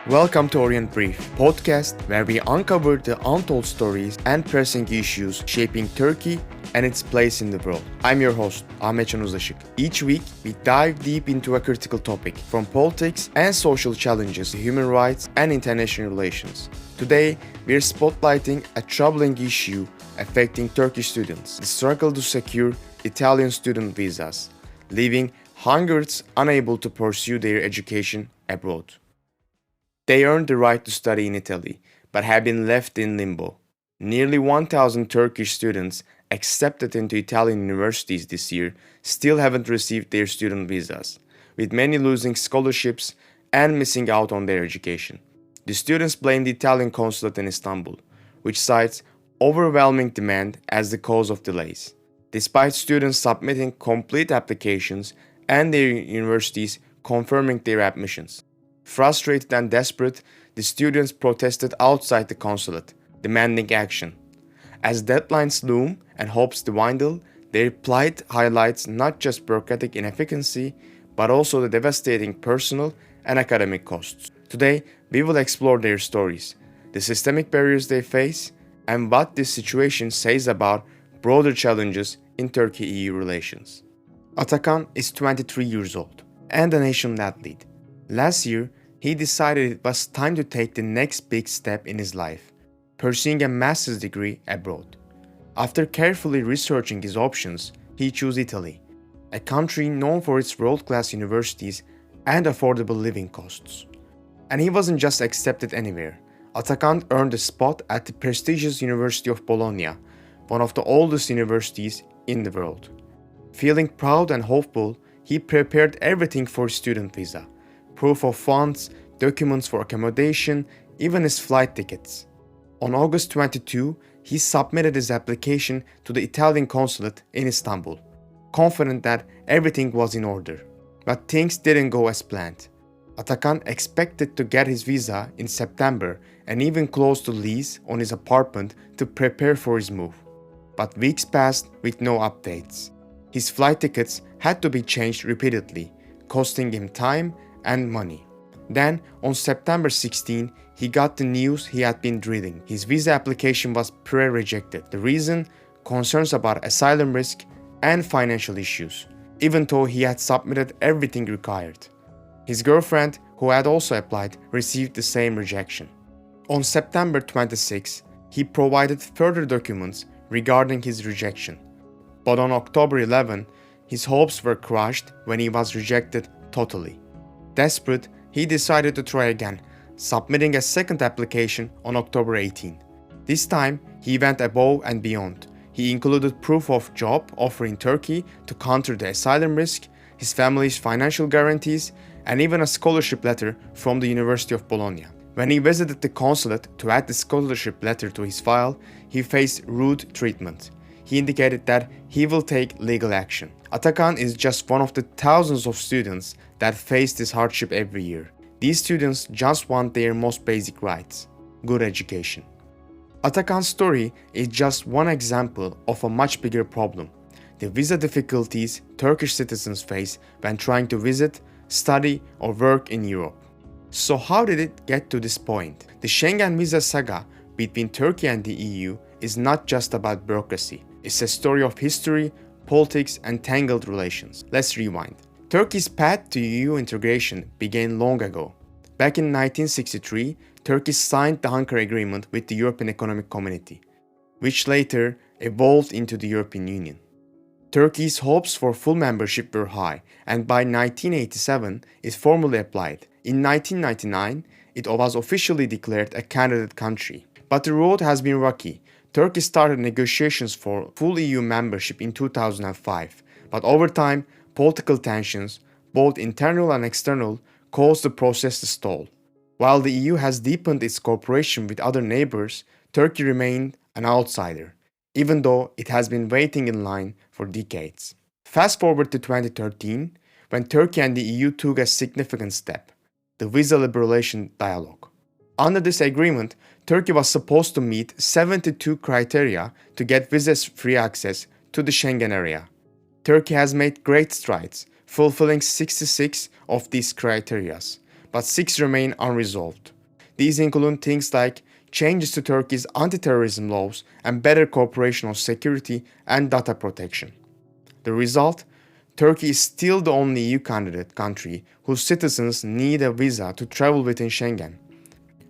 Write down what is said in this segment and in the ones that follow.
Welcome to Orient Brief, podcast where we uncover the untold stories and pressing issues shaping Turkey and its place in the world. I'm your host, Ahmetcan Uzlaşık. Each week, we dive deep into a critical topic, from politics and social challenges to human rights and international relations. Today, we're spotlighting a troubling issue affecting Turkish students, the struggle to secure Italian student visas, leaving hundreds unable to pursue their education abroad. They earned the right to study in Italy, but have been left in limbo. Nearly 1,000 Turkish students accepted into Italian universities this year still haven't received their student visas, with many losing scholarships and missing out on their education. The students blame the Italian consulate in Istanbul, which cites overwhelming demand as the cause of delays. Despite students submitting complete applications and their universities confirming their admissions. Frustrated and desperate, the students protested outside the consulate, demanding action. As deadlines loom and hopes dwindle, their plight highlights not just bureaucratic inefficiency, but also the devastating personal and academic costs. Today, we will explore their stories, the systemic barriers they face, and what this situation says about broader challenges in Turkey-EU relations. Atakan is 23 years old and a national athlete. Last year, he decided it was time to take the next big step in his life, pursuing a master's degree abroad. After carefully researching his options, he chose Italy, a country known for its world-class universities and affordable living costs. And he wasn't just accepted anywhere. Atakan earned a spot at the prestigious University of Bologna, one of the oldest universities in the world. Feeling proud and hopeful, he prepared everything for his student visa. Proof of funds, documents for accommodation, even his flight tickets. On August 22, he submitted his application to the Italian consulate in Istanbul, confident that everything was in order. But things didn't go as planned. Atakan expected to get his visa in September and even closed the lease on his apartment to prepare for his move. But weeks passed with no updates. His flight tickets had to be changed repeatedly, costing him time and money. Then, on September 16, he got the news he had been dreading. His visa application was pre-rejected. The reason? Concerns about asylum risk and financial issues, even though he had submitted everything required. His girlfriend, who had also applied, received the same rejection. On September 26, he provided further documents regarding his rejection. But on October 11, his hopes were crushed when he was rejected totally. Desperate, he decided to try again, submitting a second application on October 18. This time, he went above and beyond. He included proof of job offer in Turkey to counter the asylum risk, his family's financial guarantees, and even a scholarship letter from the University of Bologna. When he visited the consulate to add the scholarship letter to his file, he faced rude treatment. He indicated that he will take legal action. Atakan is just one of the thousands of students that face this hardship every year. These students just want their most basic rights, good education. Atakan's story is just one example of a much bigger problem, the visa difficulties Turkish citizens face when trying to visit, study, or work in Europe. So how did it get to this point? The Schengen visa saga between Turkey and the EU is not just about bureaucracy. It's a story of history, politics, and tangled relations. Let's rewind. Turkey's path to EU integration began long ago. Back in 1963, Turkey signed the Ankara Agreement with the European Economic Community, which later evolved into the European Union. Turkey's hopes for full membership were high, and by 1987, it formally applied. In 1999, it was officially declared a candidate country. But the road has been rocky. Turkey started negotiations for full EU membership in 2005, but over time, political tensions, both internal and external, caused the process to stall. While the EU has deepened its cooperation with other neighbors, Turkey remained an outsider, even though it has been waiting in line for decades. Fast forward to 2013, when Turkey and the EU took a significant step, the visa liberalization dialogue. Under this agreement, Turkey was supposed to meet 72 criteria to get visa-free access to the Schengen area. Turkey has made great strides, fulfilling 66 of these criteria, but 6 remain unresolved. These include things like changes to Turkey's anti-terrorism laws and better cooperation on security and data protection. The result? Turkey is still the only EU candidate country whose citizens need a visa to travel within Schengen.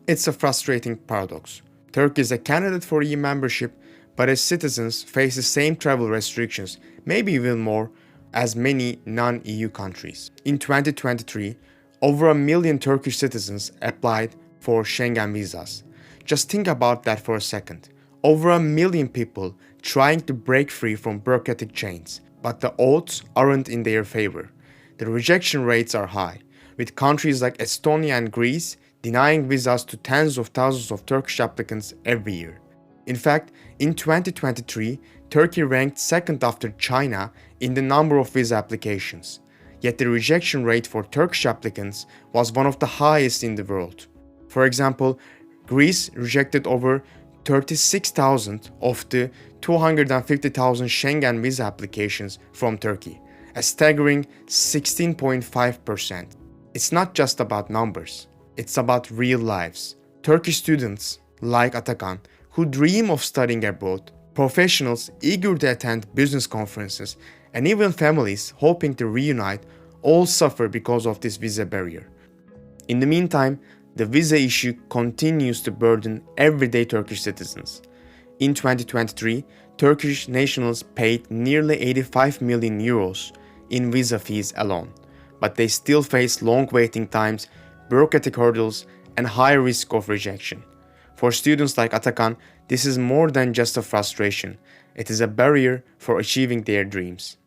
It's a frustrating paradox. Turkey is a candidate for EU membership, but its citizens face the same travel restrictions, maybe even more, as many non-EU countries. In 2023, over 1 million Turkish citizens applied for Schengen visas. Just think about that for a second. Over 1 million people trying to break free from bureaucratic chains, but the odds aren't in their favor. The rejection rates are high, with countries like Estonia and Greece denying visas to tens of thousands of Turkish applicants every year. In fact, in 2023, Turkey ranked second after China in the number of visa applications. Yet the rejection rate for Turkish applicants was one of the highest in the world. For example, Greece rejected over 36,000 of the 250,000 Schengen visa applications from Turkey, a staggering 16.5%. It's not just about numbers, it's about real lives. Turkish students, like Atakan, who dream of studying abroad, professionals eager to attend business conferences, and even families hoping to reunite, all suffer because of this visa barrier. In the meantime, the visa issue continues to burden everyday Turkish citizens. In 2023, Turkish nationals paid nearly 85 million euros in visa fees alone, but they still face long waiting times, bureaucratic hurdles, and high risk of rejection. For students like Atakan, this is more than just a frustration. It is a barrier for achieving their dreams.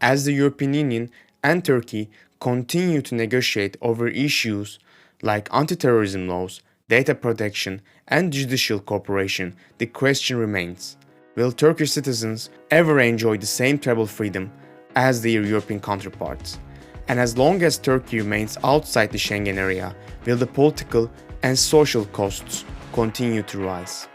As the European Union and Turkey continue to negotiate over issues like anti-terrorism laws, data protection, and judicial cooperation, the question remains: will Turkish citizens ever enjoy the same travel freedom as their European counterparts? And as long as Turkey remains outside the Schengen area, will the political and social costs continue to rise?